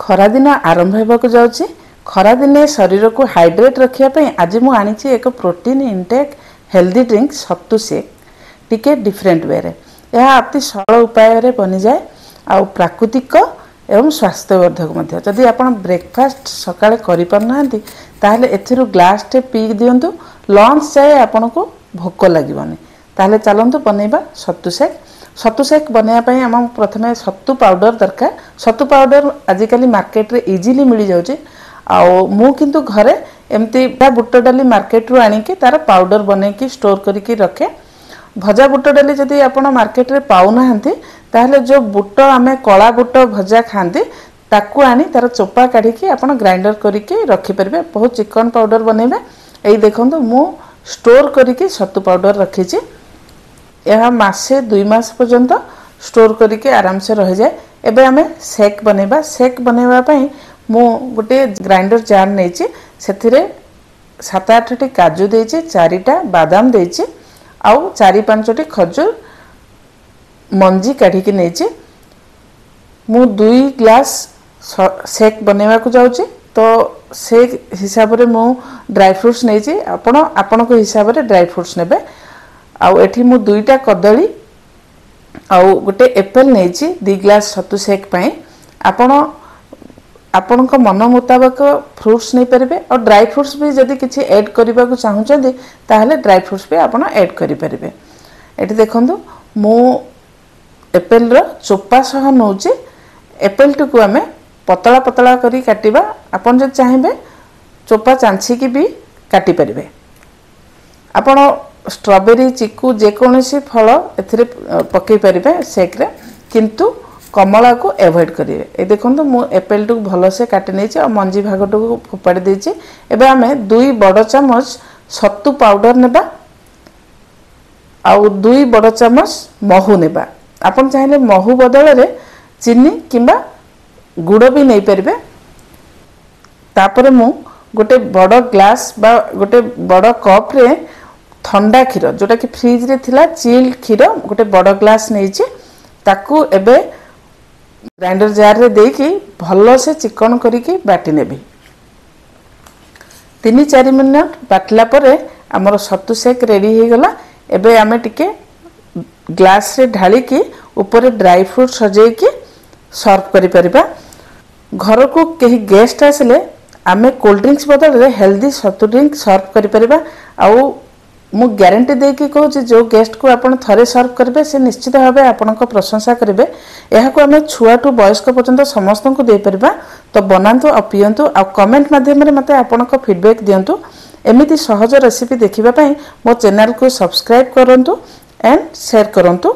खरा दिन आरंभ होगा जाऊँगी। खरा दिने शरीर को हाइड्रेट रखापी आज मुझे आनी एक प्रोटीन इनटेक हेल्दी ड्रिंक सत्तू शेक टिके डिफरेंट वे रे यह अति सरल उपाय बनी जाए आ प्राकृतिक एवं स्वास्थ्यवर्धक जदि आप ब्रेकफास्ट सकाळे करि पारना ताहले एथिरु ग्लास टे पी दियंतु लंच जाए आपन को भोक लागिबनी ताहले चलंतु बनेबा सत्तू शेक। सत्तू शेक बनैया पई हम प्रथमे सत्तू पाउडर दरकार। सत्तू पाउडर आजिकली मार्केट रे इजीली मिल जाउची आउ मु किंतु घरे एमती बुट डाली मार्केट रू आनिकी तार पाउडर बनैकी स्टोर करिकी रखे। भजा बुट डाली जदि आपण मार्केट रे पाउ नाहंती ताहले जो बुट आमे कला बुट भजा खांती ताकू आनी तार चोपा काढ़ी आपण ग्राइंडर करिकी रखि परबे। बहुत चिकन पाउडर बनेबे। एई देखंतु मु स्टोर करिकी सत्तू पाउडर रखिची। यह मासे 2 मास पर्यंत स्टोर करिके आराम से रह जाए। एबे आमे शेक बनेबा। शेक बनेबा पई मु गोटे ग्राइंडर जार नेची सेथिरे 7-8 टी काजू देची 4टा बादाम देची आउ 4-5 खजूर मंजी काढ़ी की नेची। मु 2 ग्लास शेक बनेवा को जाउची तो से हिसाब रे मु ड्राई फ्रूट्स नेची आपण को हिसाब रे ड्राई फ्रूट्स नेबे। आउ एठी मु 2टा कदली आउ गोटे एप्पल नेची 2 ग्लास सत्तू शेक पई आपण को मन मुताबिक फ्रूट्स नहीं पारे और ड्राई फ्रूट्स भी जदि किसी ऐड करने को चाहूँगी ताहले ड्राई फ्रूट्स भी आप ऐड करें। ये देखो मु एप्पल रो चोपा सह नौची। एप्पल टी को आम पतला पतला करी काटिबा। आपन जब चाहिए चोपा चांछी भी काटी पारे। आपण स्ट्रॉबेरी चिकू जेकोसी फल ए पकई पारे शेक रे किंतु कमला को एवॉइड करेंगे। ये देखो मु एप्पल टू भलसे काटि नहीं और मंजी भाग को फोपाड़ी देछि। एबे आमे 2 बड़ चामच सत्तू पाउडर नेबा आउ 2 बड़ चामच महू नेबा। आपन चाहिले महू बदल रे चीनी किंबा गुड़ भी नहीं पारे। तापर मु गोटे बड़ ग्लास बा गोटे बड़ कप रे ठंडा क्षीर जोटा कि फ्रिज रे थिला चिल्ड क्षीर गोटे बड़ ग्लास नहीं ताकू एबे ग्राइंडर जार रे देकी भलो से चिकन करिकी बाटी नेबी। 3-4 मिनट बाटला परे हमर सत्तू शेक रेडी हो गला। एबे आमे टिके ग्लास रे ढाली की ऊपर ड्राई फ्रूट सजाई की सर्व करि परिबा। घर को कहीं गेस्ट आसले आमे कोल्ड ड्रिंक्स बदल रे हेल्दी सत्तू ड्रिंक सर्व करि परिबा। आउ मु ग्यारंटी देकी कहूँ जो गेस्ट को आपण थरे सर्व करेंगे से निश्चित भाव आपण प्रशंसा करेंगे। यह को आम छुआ टू वयस्क पर्यंत समस्त को दे परिबा। तो बनातु आ पियंतु आ कमेंट माध्यम मते आपण फीडबैक दियंतु। एमिति सहज रेसिपी देखिबा पई मो चैनल को सब्सक्राइब करंतु एंड शेयर करंतु।